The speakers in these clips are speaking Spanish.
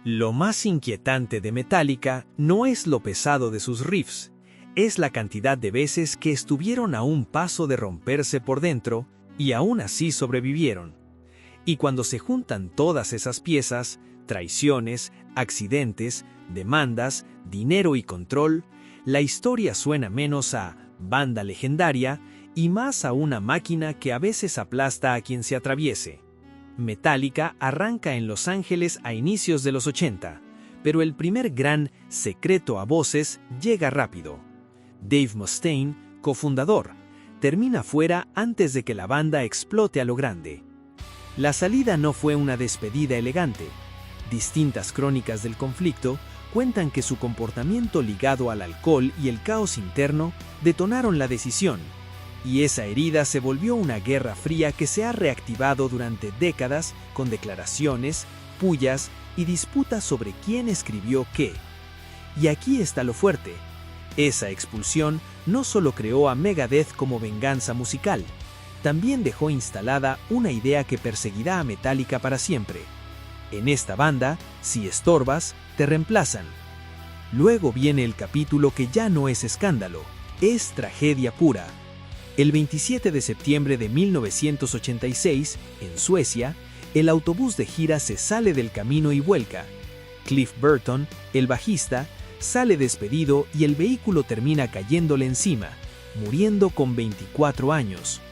Lo más inquietante de Metallica no es lo pesado de sus riffs, es la cantidad de veces que estuvieron a un paso de romperse por dentro y aún así sobrevivieron. Y cuando se juntan todas esas piezas, traiciones, accidentes, demandas, dinero y control, la historia suena menos a banda legendaria y más a una máquina que a veces aplasta a quien se atraviese. Metallica arranca en Los Ángeles a inicios de los 80, pero el primer gran secreto a voces llega rápido. Dave Mustaine, cofundador, termina fuera antes de que la banda explote a lo grande. La salida no fue una despedida elegante. Distintas crónicas del conflicto cuentan que su comportamiento ligado al alcohol y el caos interno detonaron la decisión, y esa herida se volvió una guerra fría que se ha reactivado durante décadas con declaraciones, pullas y disputas sobre quién escribió qué. Y aquí está lo fuerte. Esa expulsión no solo creó a Megadeth como venganza musical, también dejó instalada una idea que perseguirá a Metallica para siempre. En esta banda, si estorbas, te reemplazan. Luego viene el capítulo que ya no es escándalo, es tragedia pura. El 27 de septiembre de 1986, en Suecia, el autobús de gira se sale del camino y vuelca. Cliff Burton, el bajista, sale despedido y el vehículo termina cayéndole encima, muriendo con 24 años.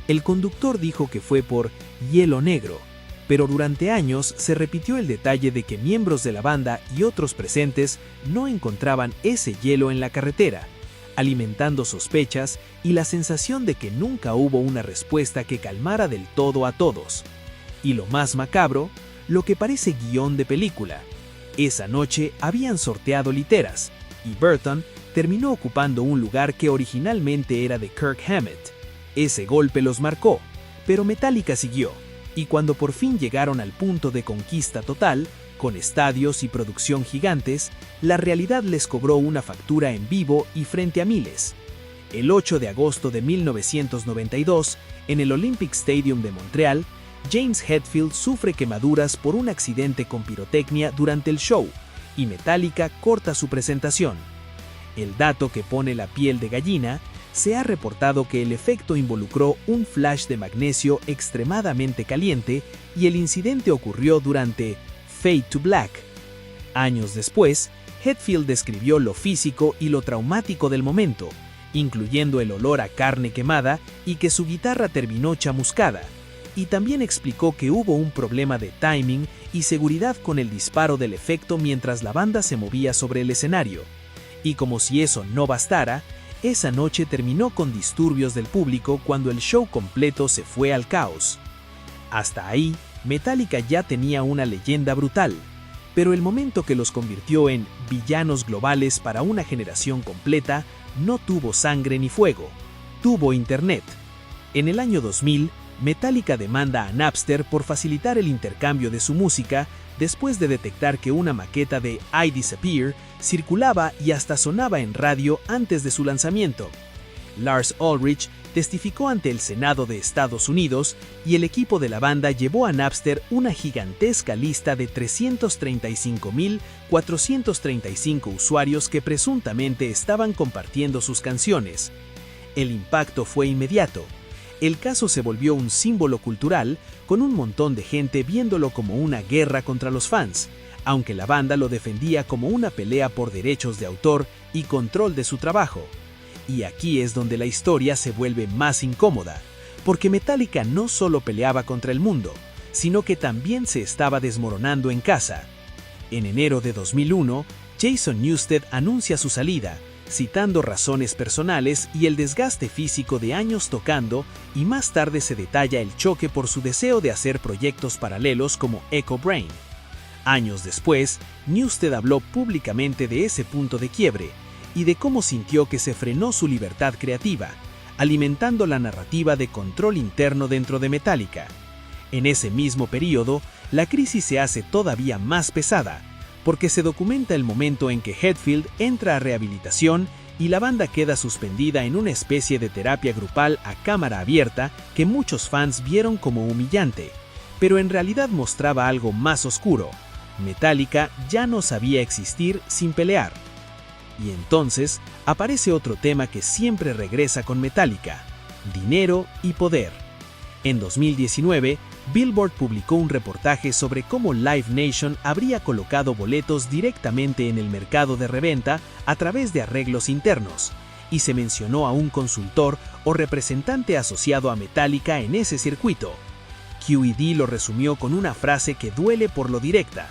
El conductor dijo que fue por hielo negro, pero durante años se repitió el detalle de que miembros de la banda y otros presentes no encontraban ese hielo en la carretera, alimentando sospechas y la sensación de que nunca hubo una respuesta que calmara del todo a todos. Y lo más macabro, lo que parece guión de película. Esa noche habían sorteado literas, y Burton terminó ocupando un lugar que originalmente era de Kirk Hammett. Ese golpe los marcó, pero Metallica siguió, y cuando por fin llegaron al punto de conquista total, con estadios y producción gigantes, la realidad les cobró una factura en vivo y frente a miles. El 8 de agosto de 1992, en el Olympic Stadium de Montreal, James Hetfield sufre quemaduras por un accidente con pirotecnia durante el show, y Metallica corta su presentación. El dato que pone la piel de gallina, se ha reportado que el efecto involucró un flash de magnesio extremadamente caliente y el incidente ocurrió durante Fade to Black. Años después, Hetfield describió lo físico y lo traumático del momento, incluyendo el olor a carne quemada y que su guitarra terminó chamuscada, y también explicó que hubo un problema de timing y seguridad con el disparo del efecto mientras la banda se movía sobre el escenario. Y como si eso no bastara, esa noche terminó con disturbios del público cuando el show completo se fue al caos. Hasta ahí, Metallica ya tenía una leyenda brutal, pero el momento que los convirtió en villanos globales para una generación completa no tuvo sangre ni fuego, tuvo internet. En el año 2000, Metallica demanda a Napster por facilitar el intercambio de su música después de detectar que una maqueta de I Disappear circulaba y hasta sonaba en radio antes de su lanzamiento. Lars Ulrich testificó ante el Senado de Estados Unidos y el equipo de la banda llevó a Napster una gigantesca lista de 335.435 usuarios que presuntamente estaban compartiendo sus canciones. El impacto fue inmediato. El caso se volvió un símbolo cultural, con un montón de gente viéndolo como una guerra contra los fans, aunque la banda lo defendía como una pelea por derechos de autor y control de su trabajo. Y aquí es donde la historia se vuelve más incómoda, porque Metallica no solo peleaba contra el mundo, sino que también se estaba desmoronando en casa. En enero de 2001, Jason Newsted anuncia su salida, citando razones personales y el desgaste físico de años tocando, y más tarde se detalla el choque por su deseo de hacer proyectos paralelos como Echo Brain. Años después, Newsted habló públicamente de ese punto de quiebre y de cómo sintió que se frenó su libertad creativa, alimentando la narrativa de control interno dentro de Metallica. En ese mismo periodo, la crisis se hace todavía más pesada, porque se documenta el momento en que Hetfield entra a rehabilitación y la banda queda suspendida en una especie de terapia grupal a cámara abierta que muchos fans vieron como humillante, pero en realidad mostraba algo más oscuro: Metallica ya no sabía existir sin pelear. Y entonces aparece otro tema que siempre regresa con Metallica: dinero y poder. En 2019, Billboard publicó un reportaje sobre cómo Live Nation habría colocado boletos directamente en el mercado de reventa a través de arreglos internos, y se mencionó a un consultor o representante asociado a Metallica en ese circuito. QED lo resumió con una frase que duele por lo directa: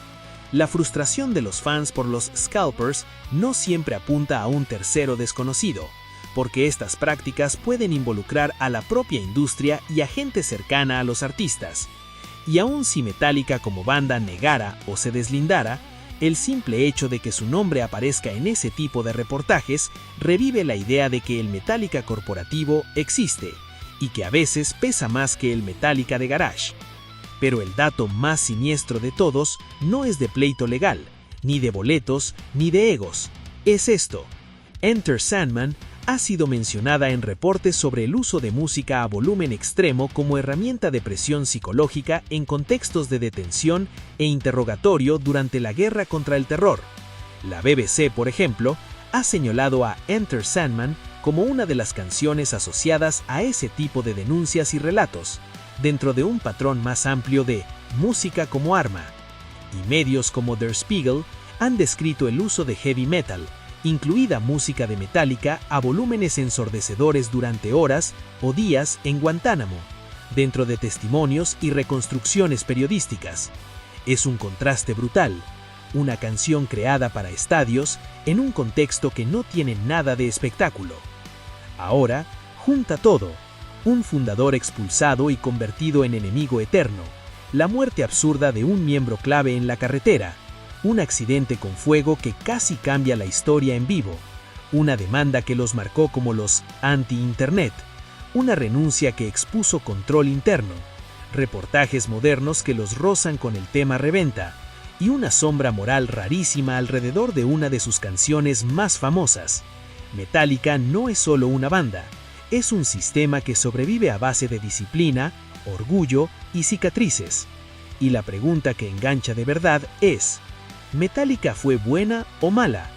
la frustración de los fans por los scalpers no siempre apunta a un tercero desconocido, porque estas prácticas pueden involucrar a la propia industria y a gente cercana a los artistas. Y aun si Metallica como banda negara o se deslindara, el simple hecho de que su nombre aparezca en ese tipo de reportajes revive la idea de que el Metallica corporativo existe, y que a veces pesa más que el Metallica de garage. Pero el dato más siniestro de todos no es de pleito legal, ni de boletos, ni de egos. Es esto: Enter Sandman ha sido mencionada en reportes sobre el uso de música a volumen extremo como herramienta de presión psicológica en contextos de detención e interrogatorio durante la guerra contra el terror. La BBC, por ejemplo, ha señalado a Enter Sandman como una de las canciones asociadas a ese tipo de denuncias y relatos, dentro de un patrón más amplio de música como arma. Y medios como Der Spiegel han descrito el uso de heavy metal, incluida música de Metallica, a volúmenes ensordecedores durante horas o días en Guantánamo, dentro de testimonios y reconstrucciones periodísticas. Es un contraste brutal: una canción creada para estadios en un contexto que no tiene nada de espectáculo. Ahora, junta todo: un fundador expulsado y convertido en enemigo eterno, la muerte absurda de un miembro clave en la carretera, un accidente con fuego que casi cambia la historia en vivo, una demanda que los marcó como los anti-internet, una renuncia que expuso control interno, reportajes modernos que los rozan con el tema reventa, y una sombra moral rarísima alrededor de una de sus canciones más famosas. Metallica no es solo una banda, es un sistema que sobrevive a base de disciplina, orgullo y cicatrices. Y la pregunta que engancha de verdad es: ¿Metallica fue buena o mala?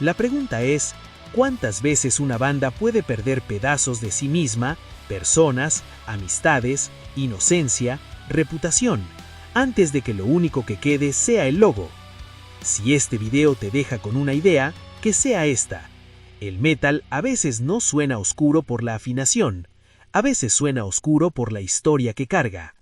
La pregunta es: ¿cuántas veces una banda puede perder pedazos de sí misma, personas, amistades, inocencia, reputación, antes de que lo único que quede sea el logo? Si este video te deja con una idea, que sea esta: el metal a veces no suena oscuro por la afinación, a veces suena oscuro por la historia que carga.